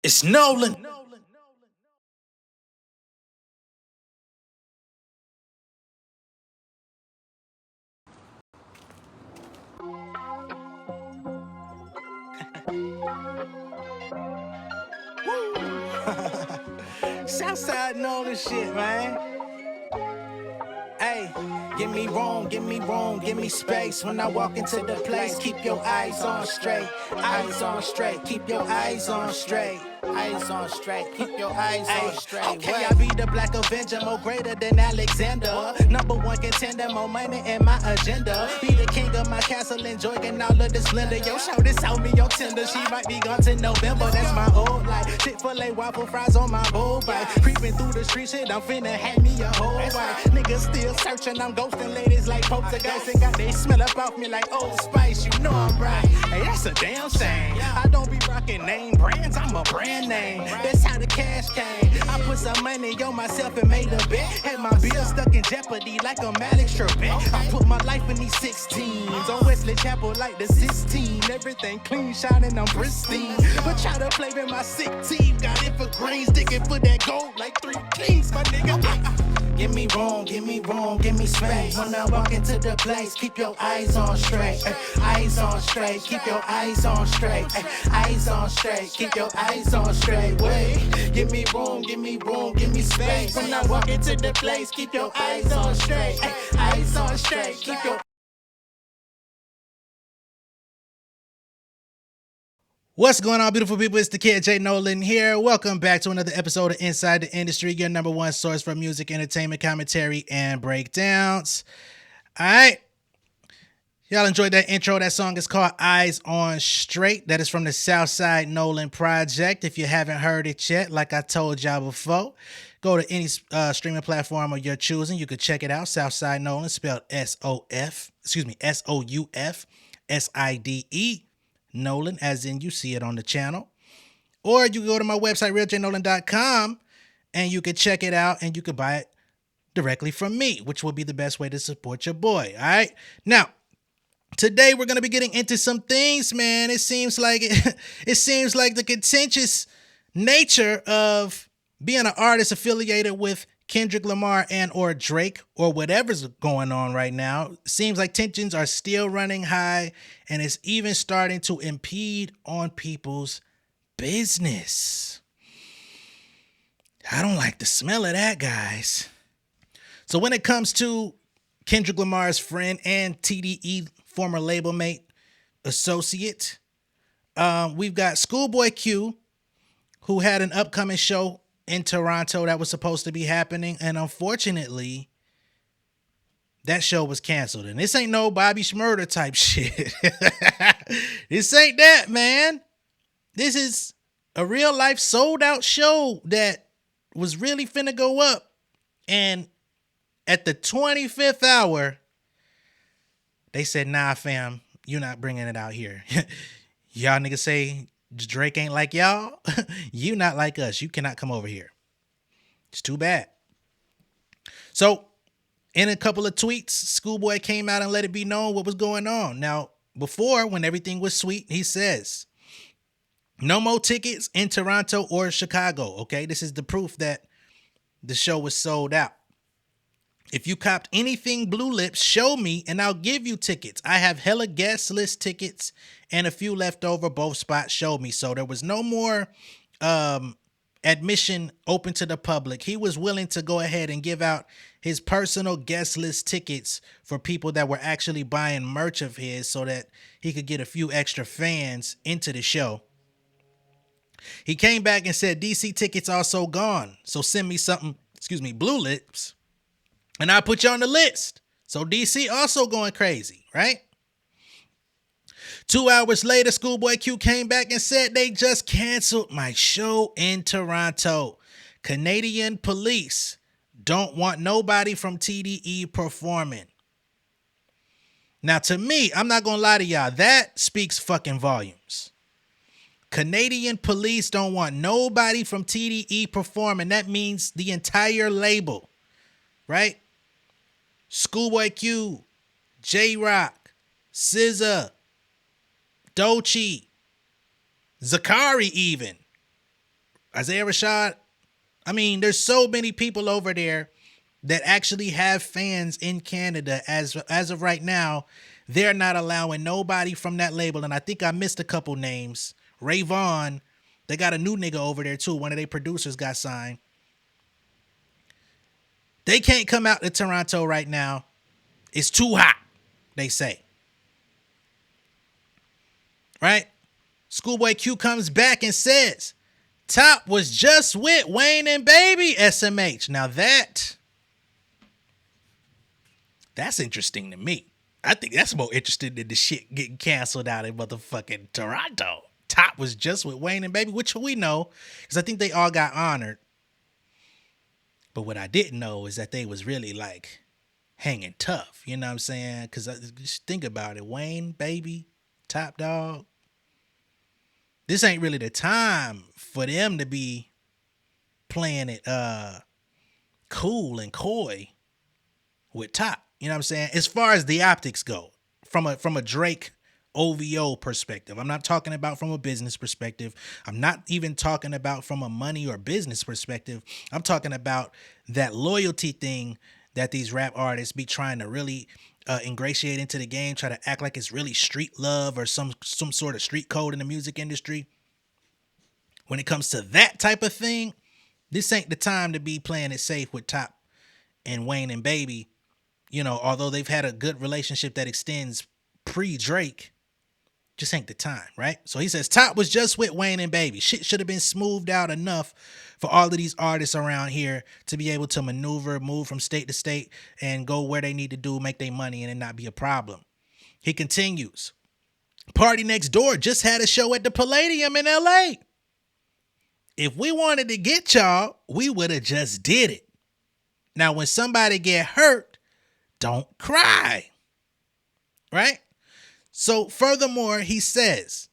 It's Nolan. Southside Nolan shit, man. Hey, get me wrong, give me space. When I walk into the place, keep your eyes on straight. Eyes on straight, keep your eyes on straight. Eyes on straight, keep your eyes on straight. Okay, I be the Black Avenger, more greater than Alexander. Number one contender, more money in my agenda. Be the king of my castle, enjoying all of the splendor. Yo, show this out me, yo, tender. She might be gone to November, that's my old life. Chick-fil-A waffle fries on my bowl bike. Creeping through the street, shit, I'm finna have me a whole wife. Niggas still searching, I'm ghosting ladies like poltergeist. And got they smell up off me like Old Spice, you know I'm right. Hey, that's a damn shame. I don't be rocking name brands, I'm a brand name. That's how the cash came. I put some money on myself and made a bet. Had my bill stuck in jeopardy like a Alex Trebek. I put my life in these 16s. On Wesley Chapel like the 16. Everything clean, shining, I'm pristine. But try to play with my sick team. Got it for greens, digging for that gold like 3 kings, my nigga. Get me wrong, give me space. When I walk into the place, keep your eyes on straight. Eyes on straight, keep your eyes on straight. Eyes on straight, keep your eyes on straight. Wait, get me wrong, give me space. When I walk into the place, keep your eyes on straight. Eyes on straight, keep your. What's going on, beautiful people? It's the kid J Nolan here. Welcome back to another episode of Inside the Industry, your number one source for music, entertainment, commentary, and breakdowns. All right. Y'all enjoyed that intro. That song is called Eyes on Straight. That is from the Southside Nolan Project. If you haven't heard it yet, like I told y'all before, go to any streaming platform of your choosing. You could check it out. Southside Nolan, spelled SOUFSIDE. Nolan, as in you see it on the channel. Or you can go to my website, realjnolan.com, and you can check it out and you can buy it directly from me, which will be the best way to support your boy. All right. Now, today we're going to be getting into some things, man. It seems like the contentious nature of being an artist affiliated with Kendrick Lamar and or Drake or whatever's going on right now. Seems like tensions are still running high and it's even starting to impede on people's business. I don't like the smell of that, guys. So when it comes to Kendrick Lamar's friend and TDE former label mate associate, we've got Schoolboy Q, who had an upcoming show in Toronto that was supposed to be happening, and unfortunately that show was canceled. And this ain't no Bobby Shmurda type shit. This ain't that, man. This is a real life sold out show that was really finna go up, and at the 25th hour they said, nah fam, you're not bringing it out here. Y'all niggas say Drake ain't like y'all. You not like us. You cannot come over here. It's too bad. So in a couple of tweets, Schoolboy came out and let it be known what was going on. Now, before, when everything was sweet, he says, no more tickets in Toronto or Chicago. Okay, this is the proof that the show was sold out. If you copped anything Blue Lips, show me and I'll give you tickets. I have hella guest list tickets and a few left over. Both spots, show me. So there was no more admission open to the public. He was willing to go ahead and give out his personal guest list tickets for people that were actually buying merch of his so that he could get a few extra fans into the show. He came back and said, DC tickets also gone. So send me something, Blue Lips, and I'll put you on the list. So DC also going crazy, right? 2 hours later, Schoolboy Q came back and said they just canceled my show in Toronto. Canadian police don't want nobody from TDE performing. Now, to me, I'm not going to lie to y'all, that speaks fucking volumes. Canadian police don't want nobody from TDE performing. That means the entire label, right? Schoolboy Q, J-Rock, SZA, Doechii, Zakari even. Isaiah Rashad. I mean, there's so many people over there that actually have fans in Canada. As of right now, they're not allowing nobody from that label. And I think I missed a couple names. Ray Vaughn, they got a new nigga over there too. One of their producers got signed. They can't come out to Toronto right now. It's too hot, they say. Right? Schoolboy Q comes back and says, Top was just with Wayne and Baby SMH. Now that's interesting to me. I think that's more interesting than the shit getting canceled out in motherfucking Toronto. Top was just with Wayne and Baby, which we know, because I think they all got honored. But what I didn't know is that they was really like hanging tough. You know what I'm saying? Because just think about it. Wayne, Baby, Top Dog. This ain't really the time for them to be playing it cool and coy with Top. You know what I'm saying? As far as the optics go, from a Drake OVO perspective. I'm not talking about from a business perspective. I'm not even talking about from a money or business perspective. I'm talking about that loyalty thing that these rap artists be trying to really ingratiate into the game, try to act like it's really street love or some sort of street code in the music industry. When it comes to that type of thing, this ain't the time to be playing it safe with Top and Wayne and Baby. You know, although they've had a good relationship that extends pre-Drake, just ain't the time, right? So he says Top was just with Wayne and Baby. Shit should have been smoothed out enough for all of these artists around here to be able to maneuver, move from state to state, and go where they need to do, make their money, and it not be a problem. He continues, Party Next Door just had a show at the Palladium in LA. If we wanted to get y'all, we would have just did it. Now, when somebody get hurt, don't cry. Right? So furthermore, he says,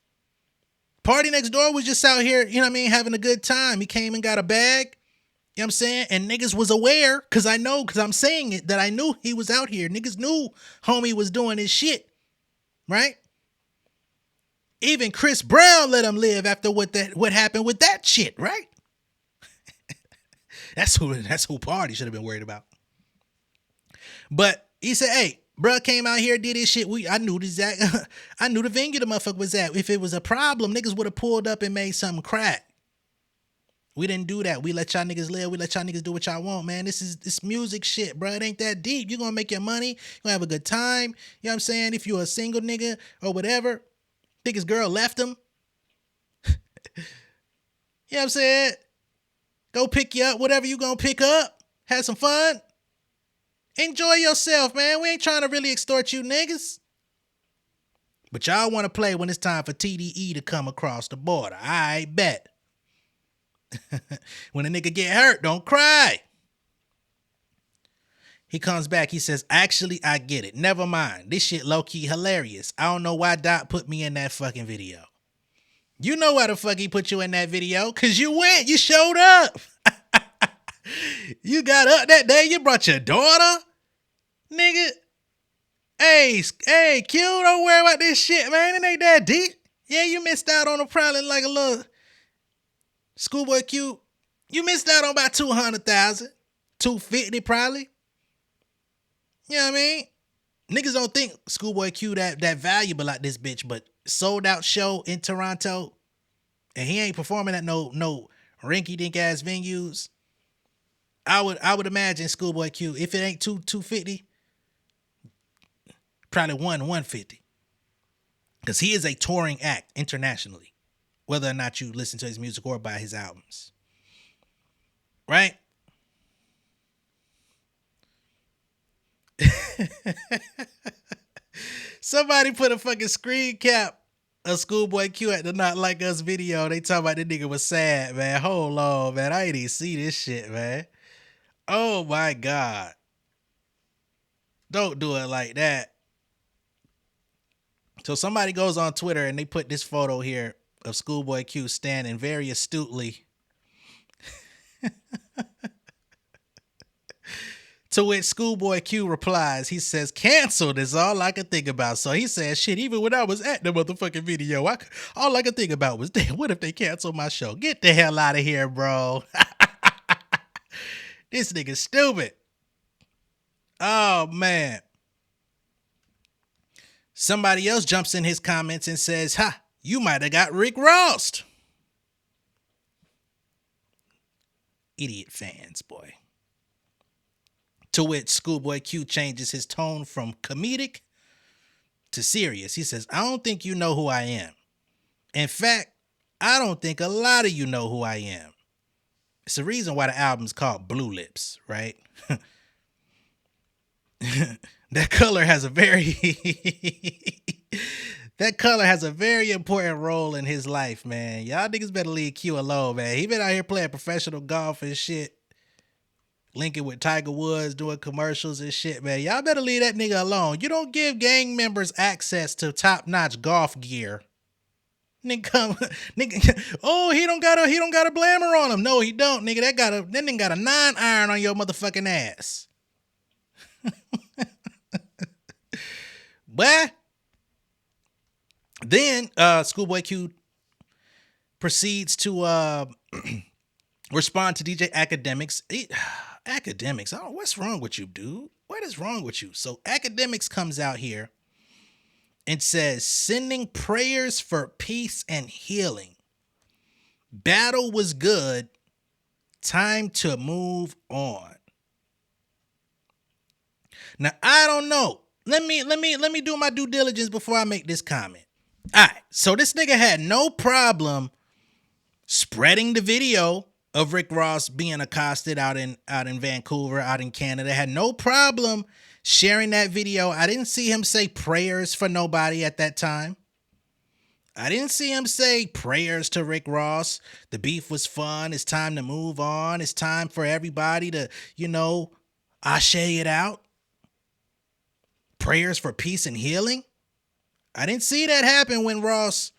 Party Next Door was just out here, you know what I mean, having a good time. He came and got a bag, you know what I'm saying? And niggas was aware, because I'm saying it, that I knew he was out here. Niggas knew homie was doing his shit, right? Even Chris Brown let him live after what happened with that shit, right? That's who Party should have been worried about. But he said, hey, bruh came out here, did his shit. I knew I knew the venue the motherfucker was at. If it was a problem, niggas would have pulled up and made something crack. We didn't do that. We let y'all niggas live. We let y'all niggas do what y'all want, man. This music shit, bruh. It ain't that deep. You're gonna make your money. You're gonna have a good time. You know what I'm saying? If you're a single nigga or whatever, think his girl left him. You know what I'm saying? Go pick you up, whatever you gonna pick up. Have some fun. Enjoy yourself, man. We ain't trying to really extort you niggas. But y'all want to play when it's time for TDE to come across the border. I bet. When a nigga get hurt, don't cry. He comes back. He says, actually, I get it. Never mind. This shit low-key hilarious. I don't know why Doc put me in that fucking video. You know why the fuck he put you in that video? Because you went. You showed up. You got up that day. You brought your daughter. Nigga. Hey, Q, don't worry about this shit, man. It ain't that deep. Yeah, you missed out on probably like a little Schoolboy Q. You missed out on about 200,000. 250 probably. You know what I mean? Niggas don't think Schoolboy Q that valuable like this bitch, but sold out show in Toronto, and he ain't performing at no rinky dink ass venues. I would imagine Schoolboy Q, if it ain't 250, probably 150. Because he is a touring act internationally, whether or not you listen to his music or buy his albums. Right? Somebody put a fucking screen cap of Schoolboy Q at the Not Like Us video. They talking about the nigga was sad, man. Hold on, man. I ain't even see this shit, man. Oh my God. Don't do it like that. So somebody goes on Twitter and they put this photo here of Schoolboy Q standing very astutely To which Schoolboy Q replies, he says, canceled is all I could think about. So he says, shit, even when I was at the motherfucking video, all I could think about was, damn, what if they cancel my show? Get the hell out of here, bro. This nigga stupid. Oh, man. Somebody else jumps in his comments and says, ha, you might have got Rick Rossed. Idiot fans, boy. To which Schoolboy Q changes his tone from comedic to serious. He says, I don't think you know who I am. In fact, I don't think a lot of you know who I am. It's the reason why the album's called Blue Lips, right? That color has a very important role in his life, man. Y'all niggas better leave Q alone, man. He been out here playing professional golf and shit. Linking with Tiger Woods, doing commercials and shit, man. Y'all better leave that nigga alone. You don't give gang members access to top-notch golf gear. Nigga, oh, he don't got a blammer on him. No, he don't, nigga. That nigga got a 9-iron on your motherfucking ass. But then Schoolboy Q proceeds to respond to DJ Academics. Academics, oh, what's wrong with you, dude? What is wrong with you? So Academics comes out here and says, sending prayers for peace and healing. Battle was good. Time to move on. Now, I don't know. Let me do my due diligence before I make this comment. All right, so this nigga had no problem spreading the video of Rick Ross being accosted out in Vancouver, out in Canada. Had no problem sharing that video. I didn't see him say prayers for nobody at that time. I didn't see him say prayers to Rick Ross. The beef was fun. It's time to move on. It's time for everybody to, ashe it out. Prayers for peace and healing. I didn't see that happen when Ross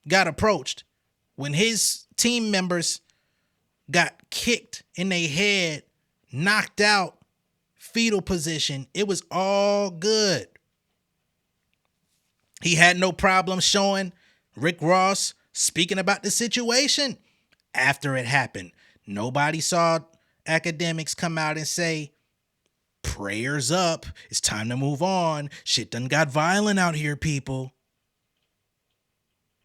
got approached. When his team members got kicked in their head, knocked out, fetal position, it was all good. He had no problem showing Rick Ross speaking about the situation after it happened. Nobody saw Academics come out and say, prayers up, it's time to move on. Shit done got violent out here, people.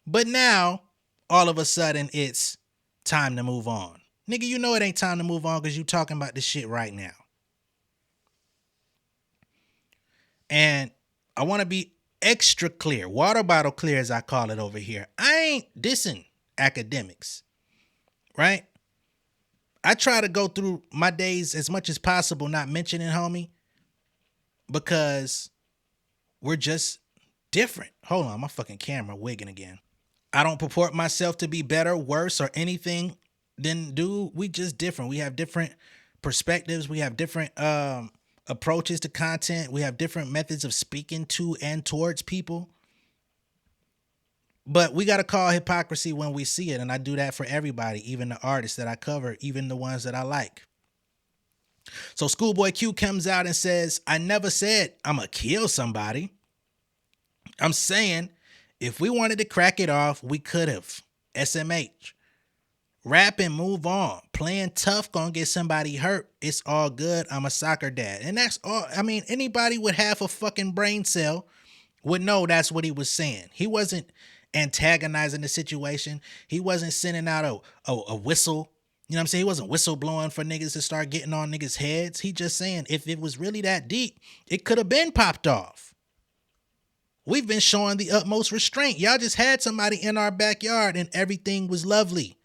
But now, all of a sudden, it's time to move on. Nigga, you know it ain't time to move on because you talking about this shit right now. And I want to be extra clear, water bottle clear as I call it over here. I ain't dissing Academics, right? I try to go through my days as much as possible not mentioning homie because we're just different. Hold on, my fucking camera wigging again. I don't purport myself to be better, worse, or anything than dude. We just different. We have different perspectives. We have different approaches to content. We have different methods of speaking to and towards people. But we got to call hypocrisy when we see it. And I do that for everybody, even the artists that I cover, even the ones that I like. So Schoolboy Q comes out and says, I never said I'm going to kill somebody. I'm saying if we wanted to crack it off, we could have. SMH. Rap and move on. Playing tough gonna get somebody hurt. It's all good. I'm a soccer dad. And that's all. I mean, anybody with half a fucking brain cell would know that's what he was saying. He wasn't antagonizing the situation. He wasn't sending out a whistle. You know what I'm saying? He wasn't whistle blowing for niggas to start getting on niggas' heads. He just saying if it was really that deep, it could have been popped off. We've been showing the utmost restraint. Y'all just had somebody in our backyard and everything was lovely.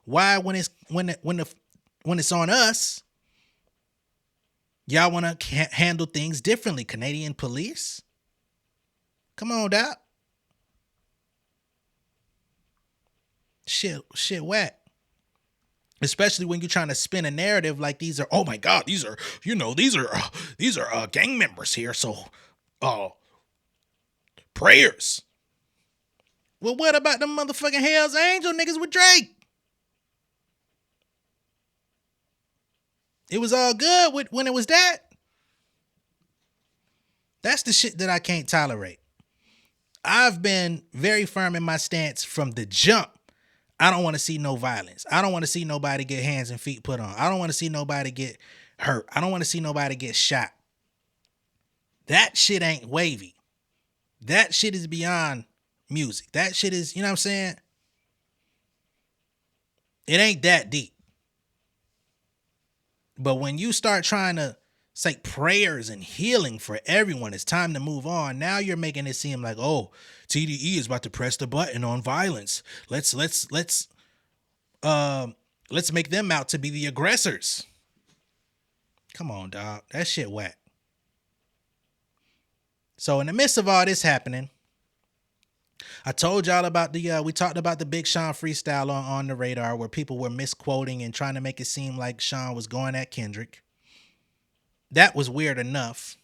Why, when it's on us, y'all want to handle things differently? Canadian police? Come on, Doc. Shit whack. Especially when you're trying to spin a narrative like these are, oh my God, these are gang members here. So, prayers. Well, what about them motherfucking Hell's Angel niggas with Drake? It was all good when it was that. That's the shit that I can't tolerate. I've been very firm in my stance from the jump. I don't want to see no violence. I don't want to see nobody get hands and feet put on. I don't want to see nobody get hurt. I don't want to see nobody get shot. That shit ain't wavy. That shit is beyond music. That shit is, you know what I'm saying? It ain't that deep. But when you start trying to say prayers and healing for everyone, it's time to move on. Now you're making it seem like, oh, TDE is about to press the button on violence. Let's make them out to be the aggressors. Come on, dog. That shit whack. So in the midst of all this happening, I told y'all about we talked about the Big Sean freestyle on the radar where people were misquoting and trying to make it seem like Sean was going at Kendrick. That was weird enough.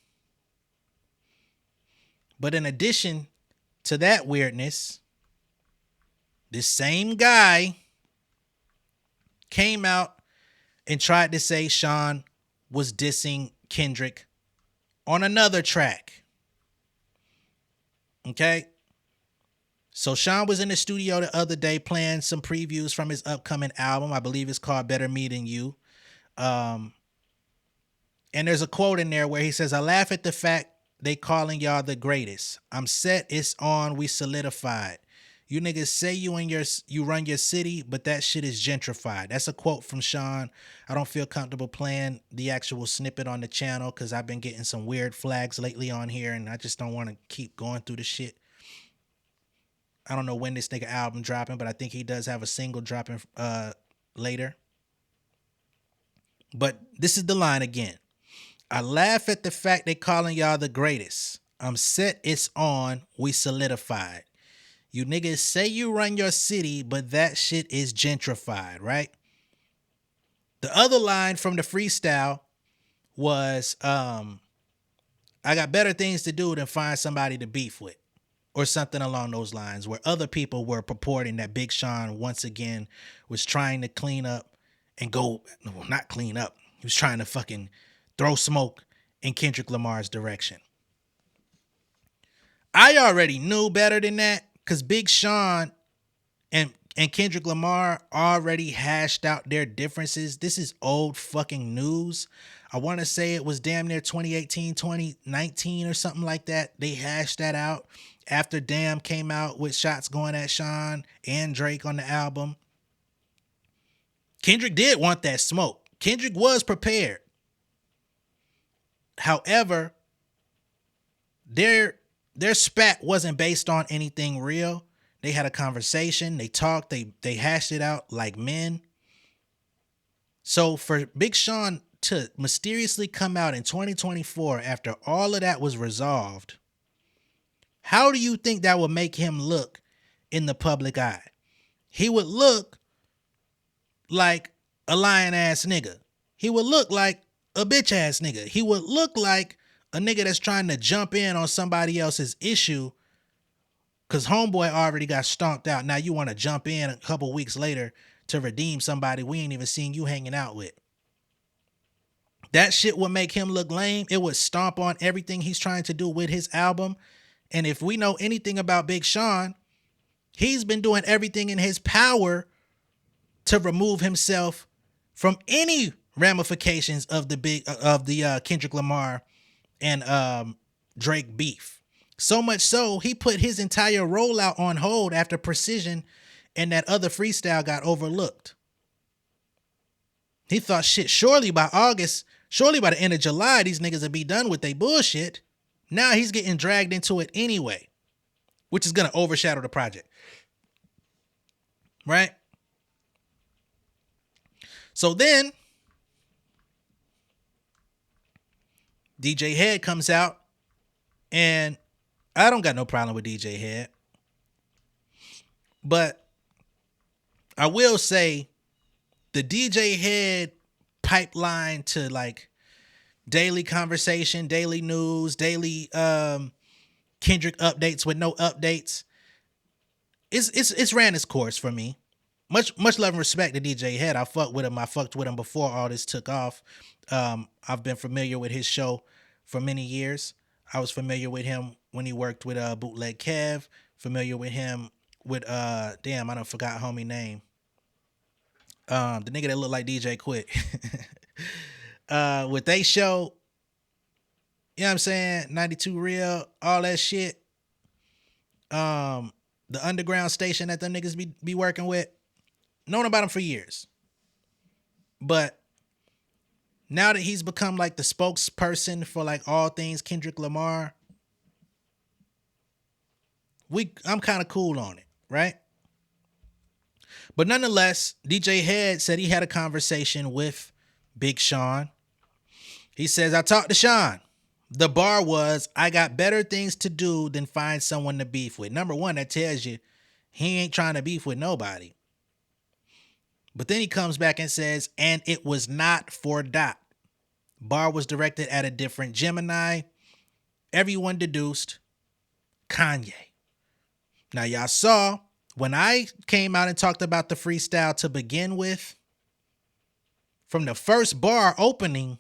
But in addition to that weirdness, this same guy came out and tried to say Sean was dissing Kendrick on another track. Okay? So Sean was in the studio the other day playing some previews from his upcoming album. I believe it's called Better Me Than You. And there's a quote in there where he says, I laugh at the fact they calling y'all the greatest. I'm set, it's on, we solidified. You niggas say you run your city, but that shit is gentrified. That's a quote from Sean. I don't feel comfortable playing the actual snippet on the channel because I've been getting some weird flags lately on here and I just don't want to keep going through the shit. I don't know when this nigga album dropping, but I think he does have a single dropping later. But this is the line again. I laugh at the fact they calling y'all the greatest. I'm set, it's on, we solidified. You niggas say you run your city, but that shit is gentrified, right? The other line from the freestyle was, I got better things to do than find somebody to beef with. Or something along those lines, where other people were purporting that Big Sean once again was trying to clean up and not clean up. He was trying to fucking throw smoke in Kendrick Lamar's direction. I already knew better than that because Big Sean and Kendrick Lamar already hashed out their differences. This is old fucking news. I want to say it was damn near 2018, 2019 or something like that. They hashed that out after Damn came out with shots going at Sean and Drake on the album. Kendrick did want that smoke. Kendrick was prepared. However, their spat wasn't based on anything real. They had a conversation. They talked. They hashed it out like men. So for Big Sean to mysteriously come out in 2024 after all of that was resolved, how do you think that would make him look in the public eye? He would look like a lying ass nigga. He would look like a bitch ass nigga. He would look like a nigga that's trying to jump in on somebody else's issue because homeboy already got stomped out. Now you want to jump in a couple weeks later to redeem somebody we ain't even seen you hanging out with. That shit would make him look lame. It would stomp on everything he's trying to do with his album. And if we know anything about Big Sean, he's been doing everything in his power to remove himself from any ramifications of the Kendrick Lamar and Drake beef. So much so, he put his entire rollout on hold after Precision and that other freestyle got overlooked. He thought, shit, surely by the end of July, these niggas will be done with their bullshit. Now he's getting dragged into it anyway, which is going to overshadow the project. Right? So then, DJ Head comes out, and I don't got no problem with DJ Head. But I will say the DJ Head pipeline to like daily conversation, daily news, daily Kendrick updates with no updates. It's ran its course for me. much love and respect to DJ Head. I fucked with him. I fucked with him before all this took off. I've been familiar with his show for many years. I was familiar with him when he worked with Bootleg Kev. Familiar with him with damn, I don't forgot homie name. The nigga that looked like DJ Quick. With they show, you know what I'm saying? 92 Real, all that shit. The underground station that them niggas be working with. Known about him for years. But now that he's become like the spokesperson for like all things Kendrick Lamar, I'm kind of cool on it, right? But nonetheless, DJ Head said he had a conversation with Big Sean. He says, I talked to Sean. The bar was, I got better things to do than find someone to beef with. Number one, that tells you he ain't trying to beef with nobody. But then he comes back and says, and it was not for Dot. Bar was directed at a different Gemini. Everyone deduced Kanye. Now, y'all saw when I came out and talked about the freestyle to begin with, from the first bar opening,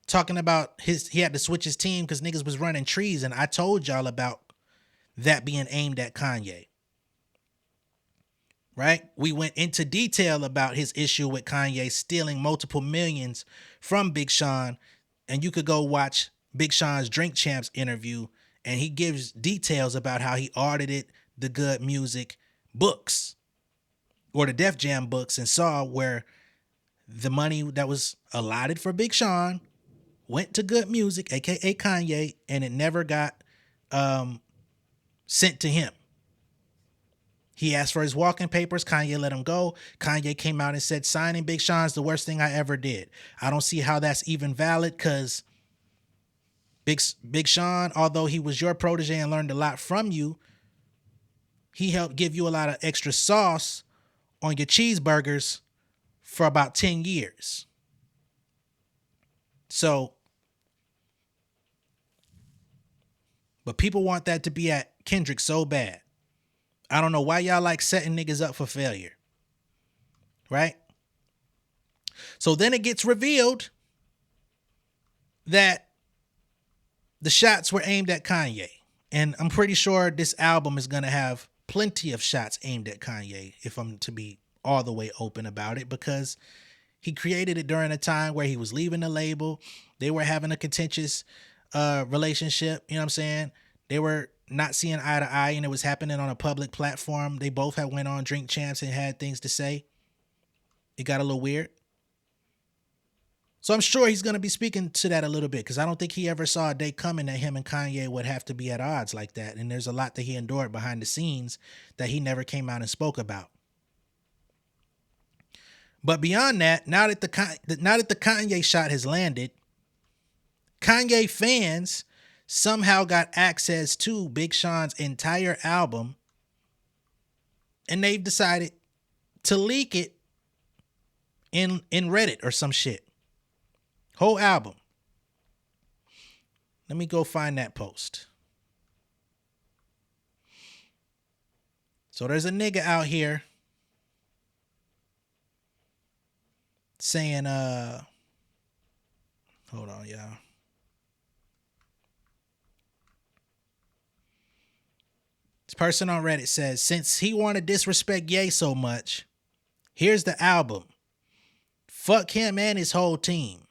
talking about he had to switch his team because niggas was running trees, and I told y'all about that being aimed at Kanye. Right? We went into detail about his issue with Kanye stealing multiple millions from Big Sean, and you could go watch Big Sean's Drink Champs interview, and he gives details about how he audited the Good Music books or the Def Jam books and saw where the money that was allotted for Big Sean went to Good Music, aka Kanye, and it never got sent to him. He asked for his walking papers. Kanye let him go. Kanye came out and said, signing Big Sean's the worst thing I ever did. I don't see how that's even valid because Big Sean, although he was your protege and learned a lot from you, he helped give you a lot of extra sauce on your cheeseburgers for about 10 years. So, but people want that to be at Kendrick so bad. I don't know why y'all like setting niggas up for failure. Right? So then it gets revealed that the shots were aimed at Kanye. And I'm pretty sure this album is going to have plenty of shots aimed at Kanye, if I'm to be all the way open about it, because he created it during a time where he was leaving the label. They were having a contentious relationship. You know what I'm saying? They were not seeing eye to eye, and it was happening on a public platform. They both had went on Drink Champs and had things to say. It got a little weird. So I'm sure he's going to be speaking to that a little bit, because I don't think he ever saw a day coming that him and Kanye would have to be at odds like that. And there's a lot that he endured behind the scenes that he never came out and spoke about. But beyond that, now that the Kanye shot has landed, Kanye fans somehow got access to Big Sean's entire album, and they've decided to leak it in Reddit or some shit. Whole album. Let me go find that post. So there's a nigga out here saying, hold on, y'all. This person on Reddit says, since he want to disrespect Ye so much, here's the album. Fuck him and his whole team.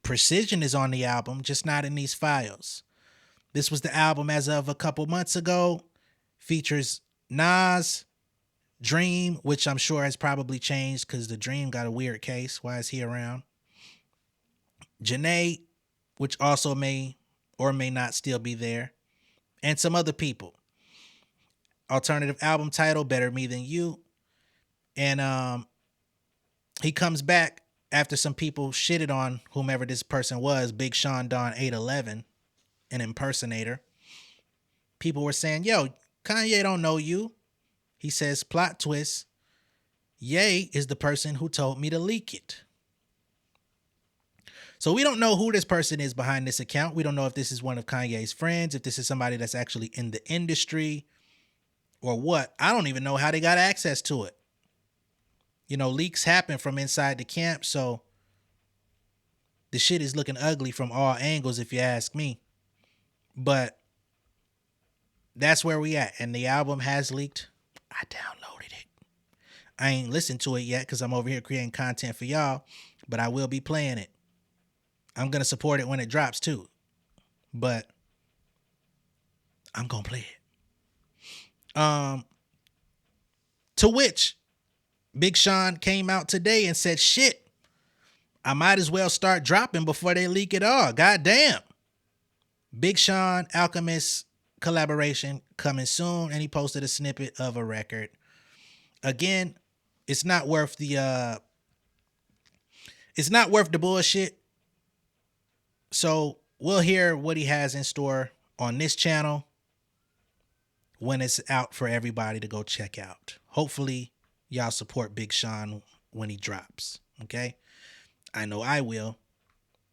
Precision is on the album, just not in these files. This was the album as of a couple months ago. Features Nas, Dream, which I'm sure has probably changed because the Dream got a weird case. Why is he around? Janae, which also may or may not still be there. And some other people. Alternative album title, Better Me Than You. And he comes back after some people shitted on whomever this person was, Big Sean Don 811, an impersonator. People were saying, yo, Kanye don't know you. He says, plot twist, Ye is the person who told me to leak it. So we don't know who this person is behind this account. We don't know if this is one of Kanye's friends, if this is somebody that's actually in the industry or what. I don't even know how they got access to it. leaks happen from inside the camp, so the shit is looking ugly from all angles, if you ask me. But that's where we at. And the album has leaked. I downloaded it. I ain't listened to it yet because I'm over here creating content for y'all, but I will be playing it. I'm going to support it when it drops too. But I'm going to play it. To which Big Sean came out today and said, shit, I might as well start dropping before they leak it all. God damn. Big Sean Alchemist collaboration coming soon, and he posted a snippet of a record. Again, it's not worth the bullshit. So we'll hear what he has in store on this channel when it's out for everybody to go check out. Hopefully y'all support Big Sean when he drops. Okay? I know I will,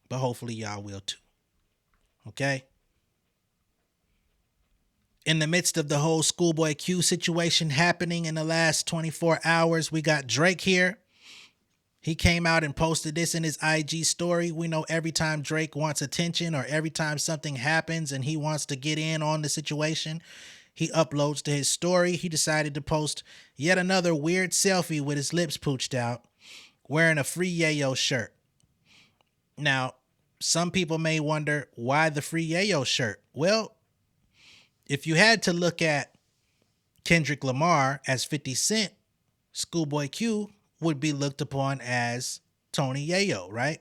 but hopefully y'all will too. Okay? In the midst of the whole Schoolboy Q situation happening in the last 24 hours, we got Drake here. He came out and posted this in his IG story. We know every time Drake wants attention or every time something happens and he wants to get in on the situation, he uploads to his story. He decided to post yet another weird selfie with his lips pooched out, wearing a Free Yayo shirt. Now, some people may wonder why the Free Yayo shirt. Well, if you had to look at Kendrick Lamar as 50 Cent, Schoolboy Q would be looked upon as Tony Yayo, right?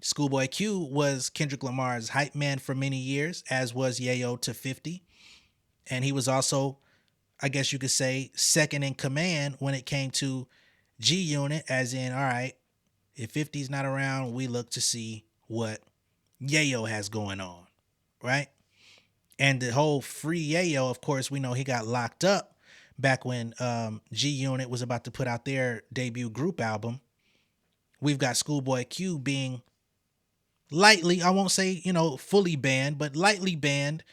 Schoolboy Q was Kendrick Lamar's hype man for many years, as was Yayo to 50. And he was also, I guess you could say, second in command when it came to G-Unit, as in, all right, if 50's not around, we look to see what Yayo has going on, right? And the whole Free Yayo, of course, we know he got locked up back when G-Unit was about to put out their debut group album. We've got Schoolboy Q being lightly, I won't say, fully banned, but lightly banned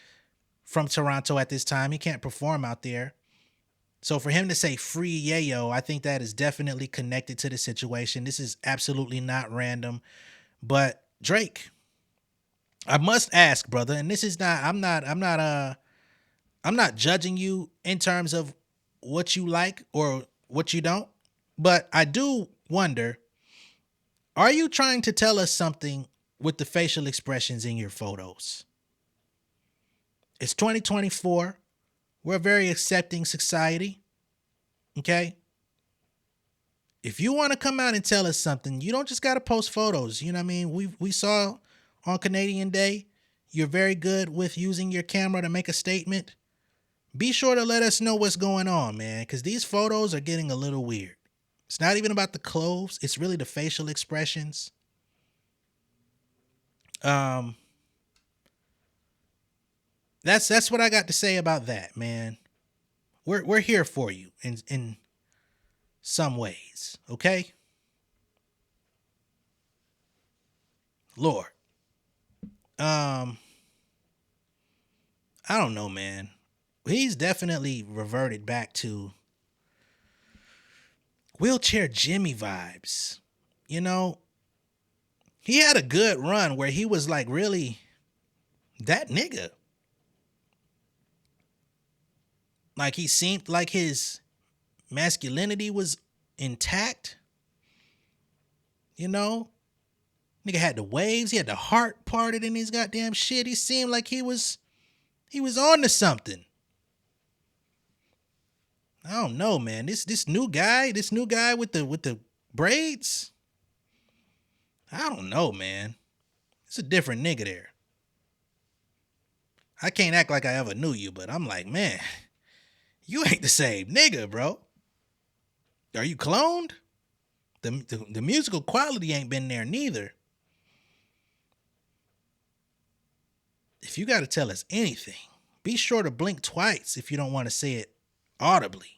from Toronto at this time. He can't perform out there. So for him to say Free Yayo, I think that is definitely connected to the situation. This is absolutely not random. But Drake, I must ask, brother, and this is not, I'm not judging you in terms of what you like or what you don't, but I do wonder, are you trying to tell us something with the facial expressions in your photos? It's 2024. We're a very accepting society. Okay? If you want to come out and tell us something, you don't just got to post photos. You know what I mean? We saw on Canadian Day, you're very good with using your camera to make a statement. Be sure to let us know what's going on, man, because these photos are getting a little weird. It's not even about the clothes. It's really the facial expressions. That's what I got to say about that, man. We're here for you in some ways, okay? Lord. I don't know, man. He's definitely reverted back to Wheelchair Jimmy vibes. He had a good run where he was like really that nigga. Like he seemed like his masculinity was intact. Nigga had the waves. He had the heart parted in his goddamn shit. He seemed like he was on to something. I don't know, man. This new guy with the braids. I don't know, man. It's a different nigga there. I can't act like I ever knew you, but I'm like, man, you ain't the same nigga, bro. Are you cloned? The musical quality ain't been there neither. If you got to tell us anything, be sure to blink twice if you don't want to say it audibly.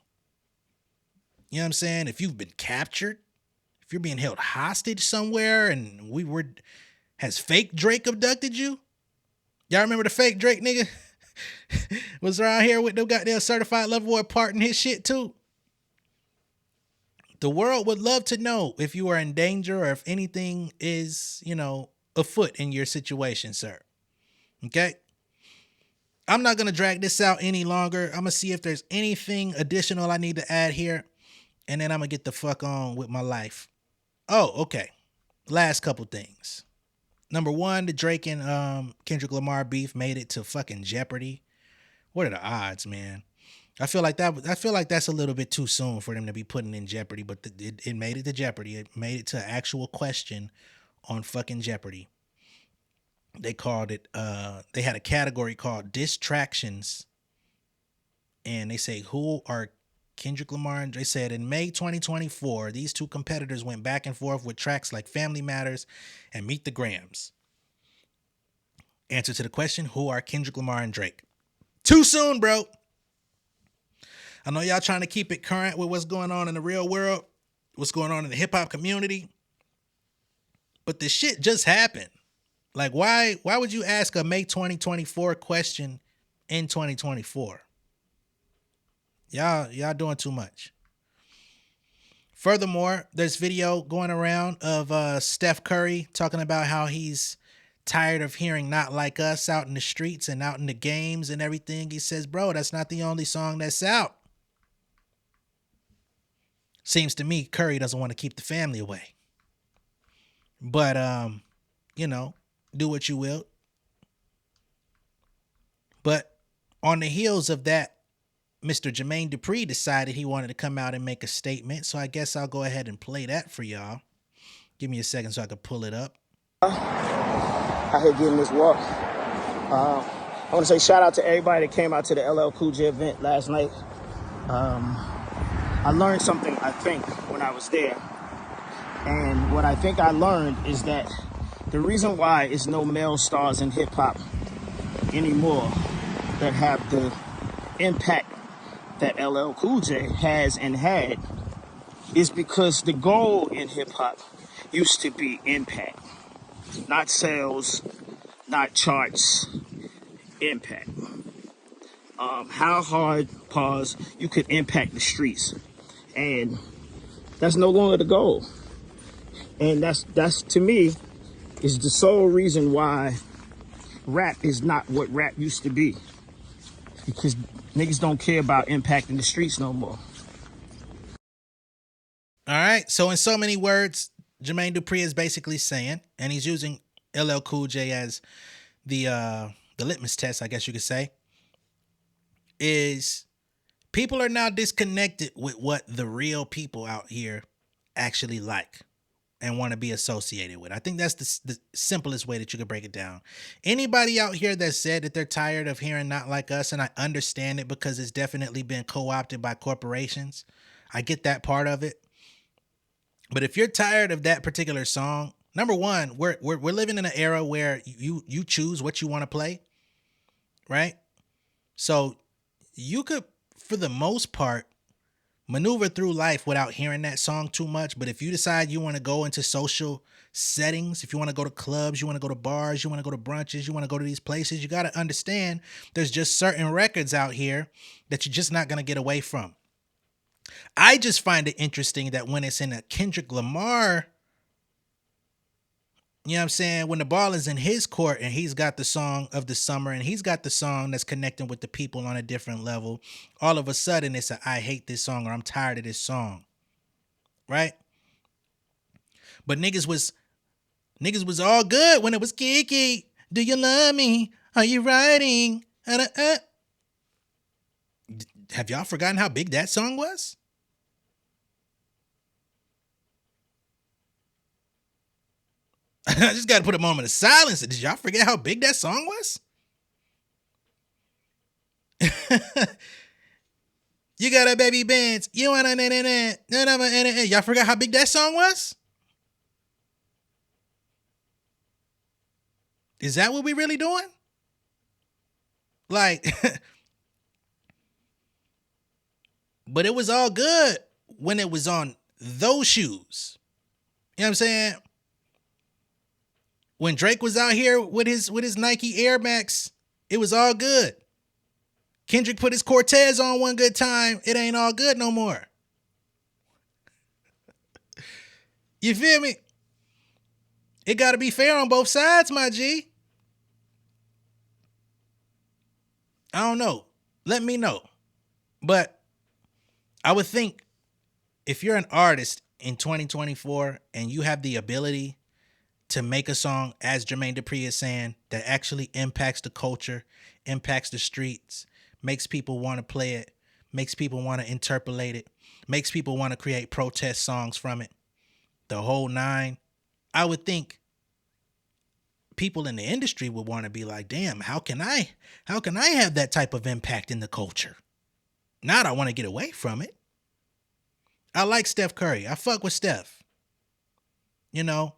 You know what I'm saying? If you've been captured, if you're being held hostage somewhere and has fake Drake abducted you? Y'all remember the fake Drake nigga? Was around here with them goddamn certified lover boy parting his shit too? The world would love to know if you are in danger or if anything is, afoot in your situation, sir. Okay? I'm not going to drag this out any longer. I'm going to see if there's anything additional I need to add here, and then I'm going to get the fuck on with my life. Oh, okay. Last couple things. Number one, the Drake and Kendrick Lamar beef made it to fucking Jeopardy. What are the odds, man? I feel like that's a little bit too soon for them to be putting in Jeopardy, but it made it to Jeopardy. It made it to an actual question on fucking Jeopardy. They called it, they had a category called Distractions. And they say, who are Kendrick Lamar? And they said in May 2024, these two competitors went back and forth with tracks like Family Matters and Meet the Grams. Answer to the question, who are Kendrick Lamar and Drake? Too soon, bro. I know y'all trying to keep it current with what's going on in the real world, what's going on in the hip hop community. But this shit just happened. Like, why would you ask a May 2024 question in 2024? Y'all doing too much. Furthermore, there's video going around of Steph Curry talking about how he's tired of hearing Not Like Us out in the streets and out in the games and everything. He says, bro, that's not the only song that's out. Seems to me Curry doesn't want to keep the family away. But, do what you will. But on the heels of that, Mr. Jermaine Dupri decided he wanted to come out and make a statement. So I guess I'll go ahead and play that for y'all. Give me a second so I can pull it up. I hate getting this walk. I want to say shout out to everybody that came out to the LL Cool J event last night. I learned something, I think, when I was there. And what I think I learned is that the reason why is no male stars in hip hop anymore that have the impact that LL Cool J has and had is because the goal in hip hop used to be impact. Not sales, not charts, impact. How hard, you could impact the streets. And that's no longer the goal. And that's to me, is the sole reason why rap is not what rap used to be. Because niggas don't care about impacting the streets no more. All right. So in so many words, Jermaine Dupri is basically saying, and he's using LL Cool J as the litmus test, I guess you could say, is people are now disconnected with what the real people out here actually like and want to be associated with. I think that's the simplest way that you could break it down. Anybody out here that said that they're tired of hearing Not Like Us, and I understand it because it's definitely been co-opted by corporations. I get that part of it. But if you're tired of that particular song, number one, we're living in an era where you choose what you want to play, right? So you could, for the most part, maneuver through life without hearing that song too much. But if you decide you want to go into social settings, if you want to go to clubs, you want to go to bars, you want to go to brunches, you want to go to these places, you got to understand there's just certain records out here that you're just not going to get away from. I just find it interesting that when it's in a Kendrick Lamar, you know what I'm saying, when the ball is in his court and he's got the song of the summer and he's got the song that's connecting with the people on a different level, all of a sudden it's a I hate this song or I'm tired of this song. Right? But niggas was all good when it was Kiki. Do you love me? Are you riding? Have y'all forgotten how big that song was? I just got to put a moment of silence. Did y'all forget how big that song was? You got a baby Benz. You want a y'all forgot how big that song was? Is that what we really doing? Like, but it was all good when it was on those shoes. You know what I'm saying? When Drake was out here with his Nike Air Max, it was all good. Kendrick put his Cortez on one good time. It ain't all good no more. You feel me? It got to be fair on both sides, my G. I don't know. Let me know. But I would think if you're an artist in 2024 and you have the ability to make a song, as Jermaine Dupri is saying, that actually impacts the culture, impacts the streets, makes people want to play it, makes people want to interpolate it, makes people want to create protest songs from it, the whole nine, I would think people in the industry would want to be like, damn, how can I have that type of impact in the culture? Now I want to get away from it. I like Steph Curry. I fuck with Steph. You know,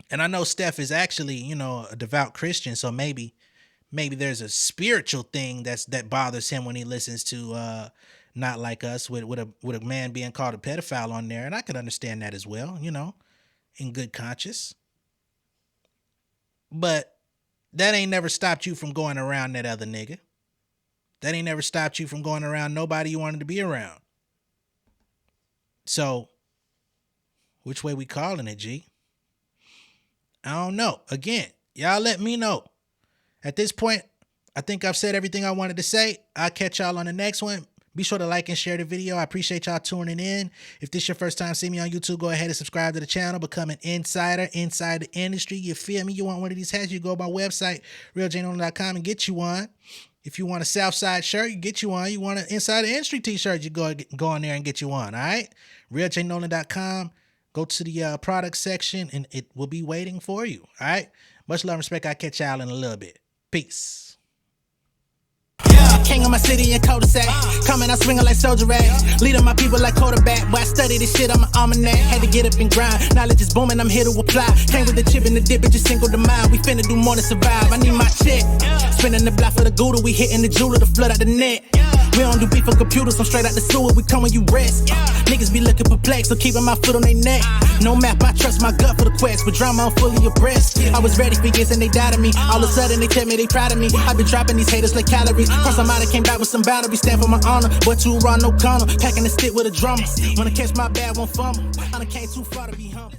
and I know Steph is actually, you know, a devout Christian, so maybe there's a spiritual thing that bothers him when he listens to Not Like Us with a man being called a pedophile on there, and I could understand that as well, you know, in good conscience. But that ain't never stopped you from going around that other nigga. That ain't never stopped you from going around nobody you wanted to be around. So, which way we calling it, G? I don't know. Again, y'all let me know. At this point, I think I've said everything I wanted to say. I'll catch y'all on the next one. Be sure to like and share the video. I appreciate y'all tuning in. If this is your first time seeing me on YouTube, go ahead and subscribe to the channel. Become an insider inside the industry. You feel me? You want one of these hats, you go to my website, realjnolan.com, and get you one. If you want a Southside shirt, you get you one. You want an Inside the Industry t-shirt, you go on there and get you one, all right? realjnolan.com. Go to the product section, and it will be waiting for you, all right? Much love and respect. I'll catch y'all in a little bit. Peace. King of my city and cul-de-sac. Coming out swinging like soldier rag. Leading my people like quarterback. Boy, I study this shit, I'm an almanac. Had to get up and grind. Knowledge is booming, I'm here to apply. Came with the chip and the dip, it just single the mind. We finna do more than survive. I need my check. Spinning the block for the Gouda. We hitting the jeweler to flood out the net. We don't do beef on computers, I'm straight out the sewer. We come when you rest. Niggas be looking perplexed, so keeping my foot on their neck. No map, I trust my gut for the quest. But drama, I'm fully abreast. I was ready for years and they doubted me. All of a sudden they tell me they proud of me. I been dropping these haters like calories. Cross them out, I came back with some boundaries. Stand for my honor, but too raw, no corner. Packing the stick with a drummer. Wanna catch my bad, won't fumble. I done came too far to be humble.